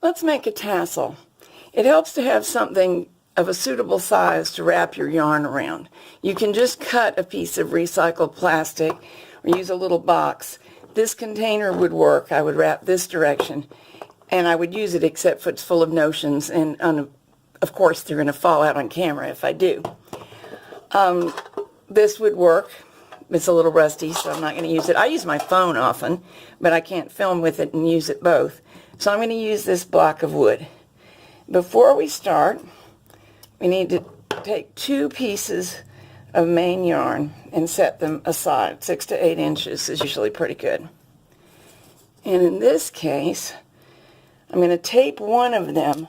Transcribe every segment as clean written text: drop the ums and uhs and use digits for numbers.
Let's make a tassel. It helps to have something of a suitable size to wrap your yarn around. You can just cut a piece of recycled plastic or use a little box. This container would work. I would wrap this direction and I would use it, except for it's full of notions, and of course they're going to fall out on camera if I do. This would work. It's a little rusty, so I'm not going to use it. I use my phone often, but I can't film with it and use it both. So I'm going to use this block of wood. Before we start, we need to take 2 pieces of main yarn and set them aside. 6 to 8 inches is usually pretty good. And in this case, I'm going to tape one of them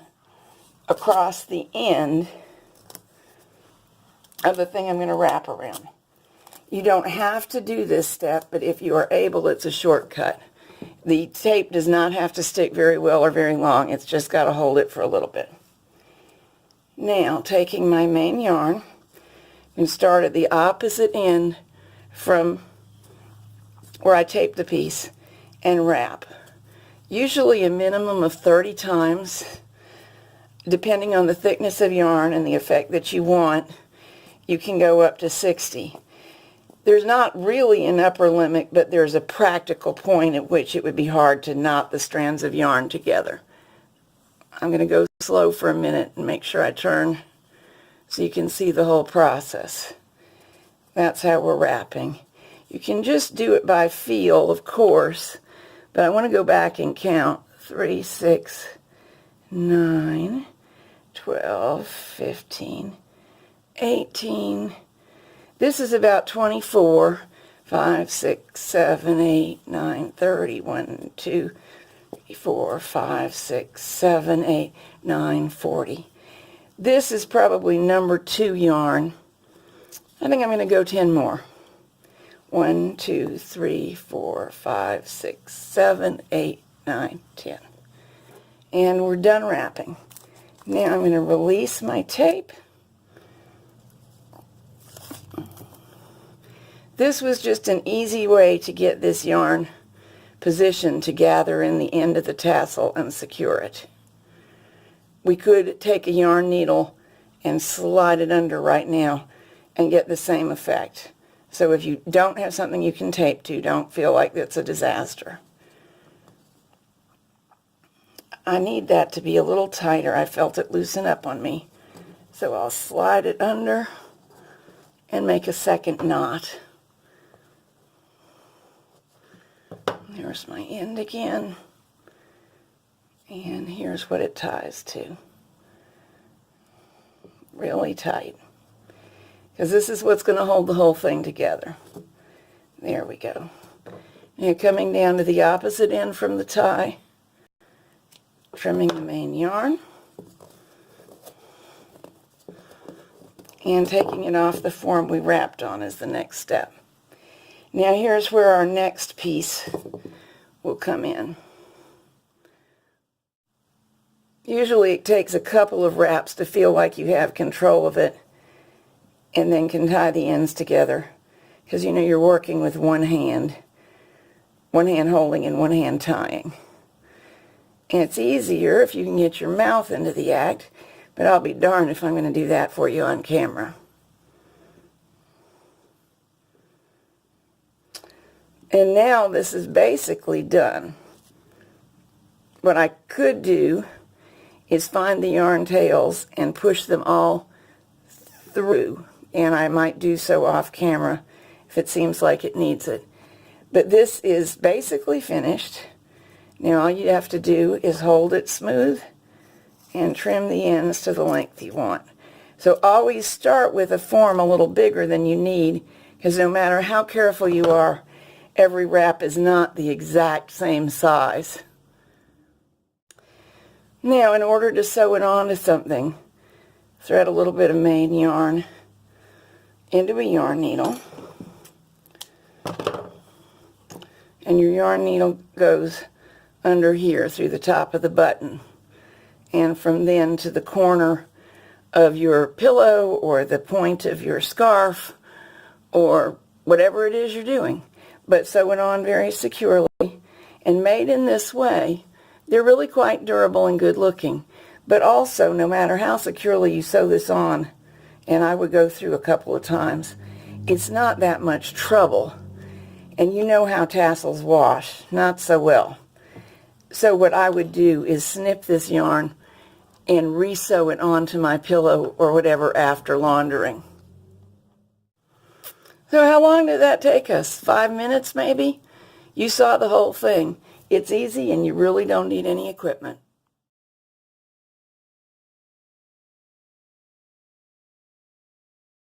across the end of the thing I'm going to wrap around. You don't have to do this step, but if you are able, it's a shortcut. The tape does not have to stick very well or very long. It's just got to hold it for a little bit. Now, taking my main yarn, and start at the opposite end from where I taped the piece and wrap. Usually a minimum of 30 times, depending on the thickness of yarn and the effect that you want. You can go up to 60. There's not really an upper limit, but there's a practical point at which it would be hard to knot the strands of yarn together. I'm going to go slow for a minute and make sure I turn so you can see the whole process. That's how we're wrapping. You can just do it by feel, of course, but I want to go back and count. 3, 6, 9, 12, 15, 18. This is about 24, 5, 6, 7, 8, 9, 30, 1, 2, 3, 4, 5, 6, 7, 8, 9, 40. This is probably number 2 yarn. I think I'm going to go 10 more. 1, 2, 3, 4, 5, 6, 7, 8, 9, 10. And we're done wrapping. Now I'm going to release my tape. This was just an easy way to get this yarn positioned to gather in the end of the tassel and secure it. We could take a yarn needle and slide it under right now and get the same effect. So if you don't have something you can tape to, don't feel like it's a disaster. I need that to be a little tighter. I felt it loosen up on me. So I'll slide it under and make a second knot. Here's my end again, and here's what it ties to. Really tight, because this is what's going to hold the whole thing together. There we go. Now coming down to the opposite end from the tie, trimming the main yarn, and taking it off the form we wrapped on is the next step. Now here's where our next piece will come in. Usually it takes a couple of wraps to feel like you have control of it, and then can tie the ends together, because you know you're working with one hand holding and one hand tying. And it's easier if you can get your mouth into the act, but I'll be darned if I'm going to do that for you on camera. And now this is basically done. What I could do is find the yarn tails and push them all through, and I might do so off camera if it seems like it needs it. But this is basically finished. Now all you have to do is hold it smooth and trim the ends to the length you want. So always start with a form a little bigger than you need, because no matter how careful you are, every wrap is not the exact same size. Now, in order to sew it onto something, thread a little bit of main yarn into a yarn needle, and your yarn needle goes under here through the top of the button, and from then to the corner of your pillow or the point of your scarf or whatever it is you're doing. But sew it on very securely, and made in this way, They're really quite durable and good looking. But also, no matter how securely you sew this on, and I would go through a couple of times, it's not that much trouble. And you know how tassels wash, not so well. So what I would do is snip this yarn and re-sew it onto my pillow or whatever after laundering. So how long did that take us? 5 minutes maybe? You saw the whole thing. It's easy and you really don't need any equipment.